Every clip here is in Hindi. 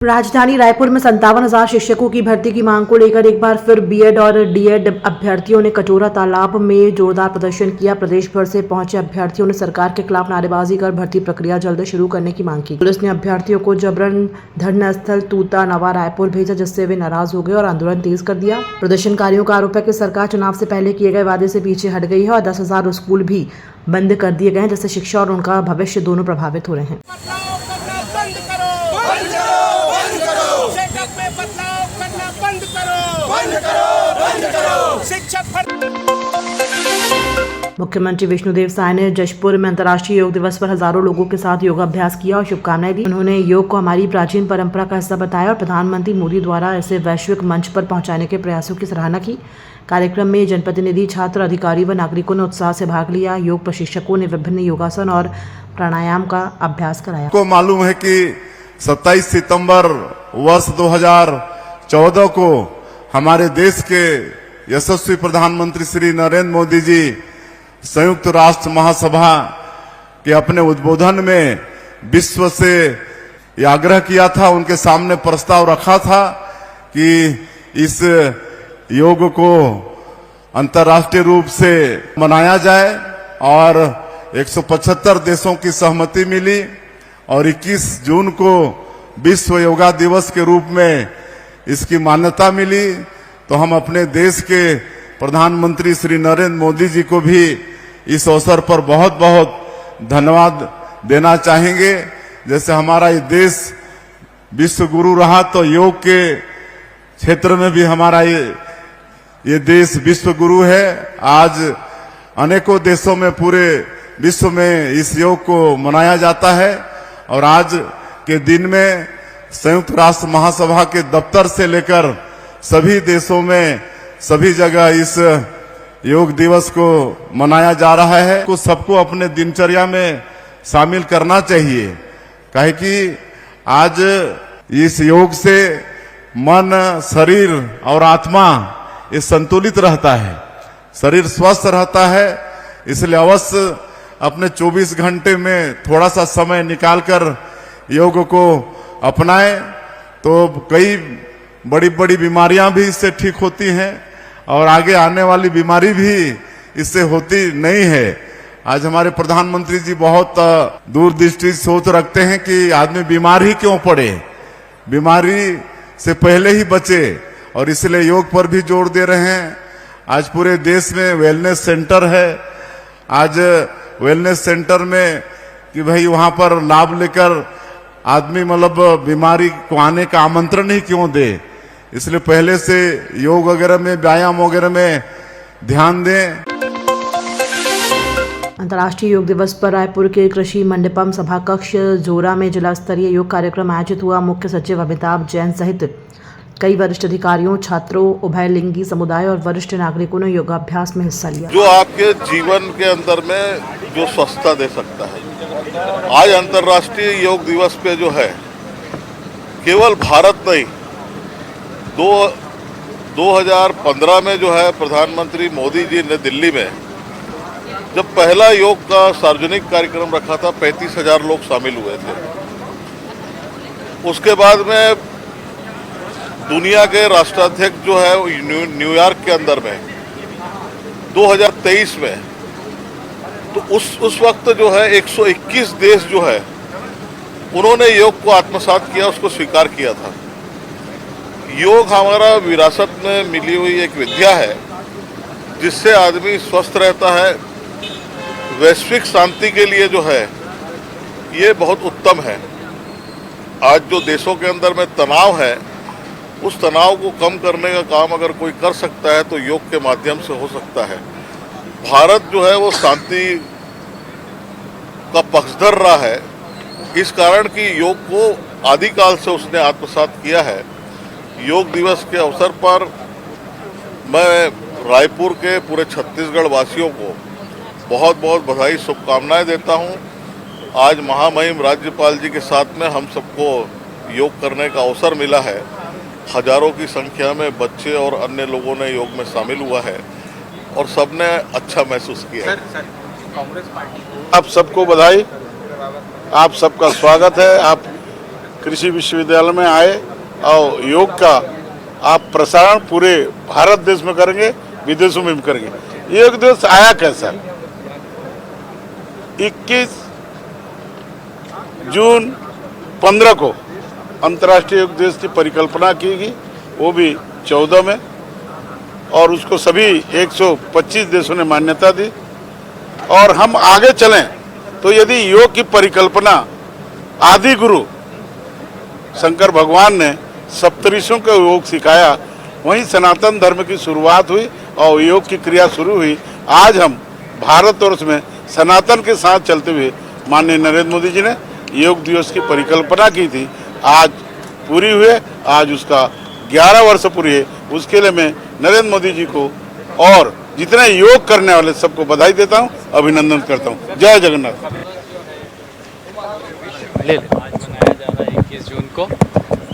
राजधानी रायपुर में 57,000 शिक्षकों की भर्ती की मांग को लेकर एक बार फिर बीएड और डीएड अभ्यर्थियों ने कटोरा तालाब में जोरदार प्रदर्शन किया। प्रदेश भर से पहुंचे अभ्यर्थियों ने सरकार के खिलाफ नारेबाजी कर भर्ती प्रक्रिया जल्द शुरू करने की मांग की। पुलिस ने अभ्यर्थियों को जबरन धरना स्थल तूता नवा रायपुर भेजा, जिससे वे नाराज हो गए और आंदोलन तेज कर दिया। प्रदर्शनकारियों का आरोप है कि सरकार चुनाव से पहले किए गए वादे से पीछे हट गई है और 10,000 स्कूल भी बंद कर दिए गए हैं, जिससे शिक्षा और उनका भविष्य दोनों प्रभावित हो रहे हैं। मुख्यमंत्री विष्णुदेव साय ने जशपुर में अंतर्राष्ट्रीय योग दिवस पर हजारों लोगों के साथ योगाभ्यास किया और शुभकामनाएं दी। उन्होंने योग को हमारी प्राचीन परंपरा का हिस्सा बताया और प्रधानमंत्री मोदी द्वारा इसे वैश्विक मंच पर पहुंचाने के प्रयासों की सराहना की। कार्यक्रम में जनप्रतिनिधि, छात्र, अधिकारी व नागरिकों ने उत्साह से भाग लिया। योग प्रशिक्षकों ने विभिन्न योगासन और प्राणायाम का अभ्यास कराया। को मालूम है कि 27 सितंबर वर्ष 2014 को हमारे देश के यशस्वी प्रधानमंत्री श्री नरेंद्र मोदी जी संयुक्त राष्ट्र महासभा के अपने उद्बोधन में विश्व से यह आग्रह किया था, उनके सामने प्रस्ताव रखा था कि इस योग को अंतर्राष्ट्रीय रूप से मनाया जाए और 175 देशों की सहमति मिली और 21 जून को विश्व योगा दिवस के रूप में इसकी मान्यता मिली। तो हम अपने देश के प्रधानमंत्री श्री नरेंद्र मोदी जी को भी इस अवसर पर बहुत बहुत धन्यवाद देना चाहेंगे। जैसे हमारा ये देश विश्व गुरु रहा, तो योग के क्षेत्र में भी हमारा ये देश विश्व गुरु है। आज अनेकों देशों में, पूरे विश्व में इस योग को मनाया जाता है और आज के दिन में संयुक्त राष्ट्र महासभा के दफ्तर से लेकर सभी देशों में, सभी जगह इस योग दिवस को मनाया जा रहा है। को सबको अपने दिनचर्या में शामिल करना चाहिए, काहे कि आज इस योग से मन, शरीर और आत्मा ये संतुलित रहता है, शरीर स्वस्थ रहता है। इसलिए अवश्य अपने 24 घंटे में थोड़ा सा समय निकालकर योग को अपनाएं, तो कई बड़ी बड़ी बीमारियां भी इससे ठीक होती हैं और आगे आने वाली बीमारी भी इससे होती नहीं है। आज हमारे प्रधानमंत्री जी बहुत दूरदृष्टि सोच रखते हैं कि आदमी बीमार ही क्यों पड़े, बीमारी से पहले ही बचे, और इसलिए योग पर भी जोर दे रहे हैं। आज पूरे देश में वेलनेस सेंटर है। आज वेलनेस सेंटर में कि भाई वहां पर लाभ लेकर आदमी मतलब बीमारी को आने का आमंत्रण ही क्यों दे, इसलिए पहले से योग वगैरह में, व्यायाम वगैरह में ध्यान दें। अंतर्राष्ट्रीय योग दिवस पर रायपुर के कृषि मंडपम सभा कक्ष जोरा में जिला स्तरीय योग कार्यक्रम आयोजित हुआ। मुख्य सचिव अमिताभ जैन सहित कई वरिष्ठ अधिकारियों, छात्रों, उभयलिंगी समुदाय और वरिष्ठ नागरिकों ने योगाभ्यास में हिस्सा लिया। जो आपके जीवन के अंदर में जो स्वस्थता दे सकता है। आज अंतर्राष्ट्रीय योग दिवस पे जो है, केवल भारत नहीं, 2015 में जो है प्रधानमंत्री मोदी जी ने दिल्ली में जब पहला योग का सार्वजनिक कार्यक्रम रखा था, 35,000 लोग शामिल हुए थे। उसके बाद में दुनिया के राष्ट्राध्यक्ष जो है न्यूयॉर्क के अंदर में 2023 में, तो उस वक्त जो है 121 देश जो है उन्होंने योग को आत्मसात किया, उसको स्वीकार किया था। योग हमारा विरासत में मिली हुई एक विद्या है जिससे आदमी स्वस्थ रहता है। वैश्विक शांति के लिए जो है ये बहुत उत्तम है। आज जो देशों के अंदर में तनाव है, उस तनाव को कम करने का काम अगर कोई कर सकता है तो योग के माध्यम से हो सकता है। भारत जो है वो शांति का पक्षधर रहा है, इस कारण कि योग को आदिकाल से उसने आत्मसात किया है। योग दिवस के अवसर पर मैं रायपुर के पूरे छत्तीसगढ़ वासियों को बहुत बहुत बधाई, शुभकामनाएं देता हूं। आज महामहिम राज्यपाल जी के साथ में हम सबको योग करने का अवसर मिला है। हजारों की संख्या में बच्चे और अन्य लोगों ने योग में शामिल हुआ है और सबने अच्छा महसूस किया है। कांग्रेस पार्टी, आप सबको बधाई, आप सबका स्वागत है। आप कृषि विश्वविद्यालय में आए और योग का आप प्रसारण पूरे भारत देश में करेंगे, विदेशों में भी करेंगे। योग दिवस आया कैसा? 21 जून 15 को अंतर्राष्ट्रीय योग दिवस की परिकल्पना की गई, वो भी 14 में, और उसको सभी 125 देशों ने मान्यता दी। और हम आगे चलें तो यदि योग की परिकल्पना आदि गुरु शंकर भगवान ने सप्तऋषियों को योग सिखाया, वहीं सनातन धर्म की शुरुआत हुई और योग की क्रिया शुरू हुई। आज हम भारतवर्ष में सनातन के साथ चलते हुए माननीय नरेंद्र मोदी जी ने योग दिवस की परिकल्पना की थी, आज पूरी हुई। आज उसका 11 वर्ष पूरी है। उसके लिए मैं नरेंद्र मोदी जी को और जितने योग करने वाले सबको बधाई देता हूं, अभिनंदन करता हूं। जय जगन्नाथ। आज मनाया जा रहा है 21 जून को।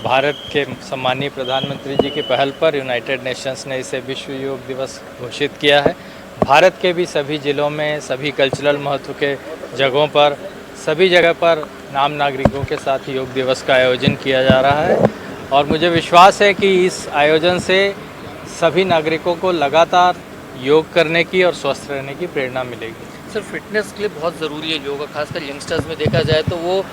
भारत के सम्मानीय प्रधानमंत्री जी की पहल पर यूनाइटेड नेशंस ने इसे विश्व योग दिवस घोषित किया है। भारत के भी सभी जिलों में, सभी कल्चरल महत्व के जगहों पर, सभी जगह पर आम नागरिकों के साथ योग दिवस का आयोजन किया जा रहा है और मुझे विश्वास है कि इस आयोजन से सभी नागरिकों को लगातार योग करने की और स्वस्थ रहने की प्रेरणा मिलेगी। सर, फिटनेस के लिए बहुत ज़रूरी है योगा, खासकर यंगस्टर्स में देखा जाए तो वो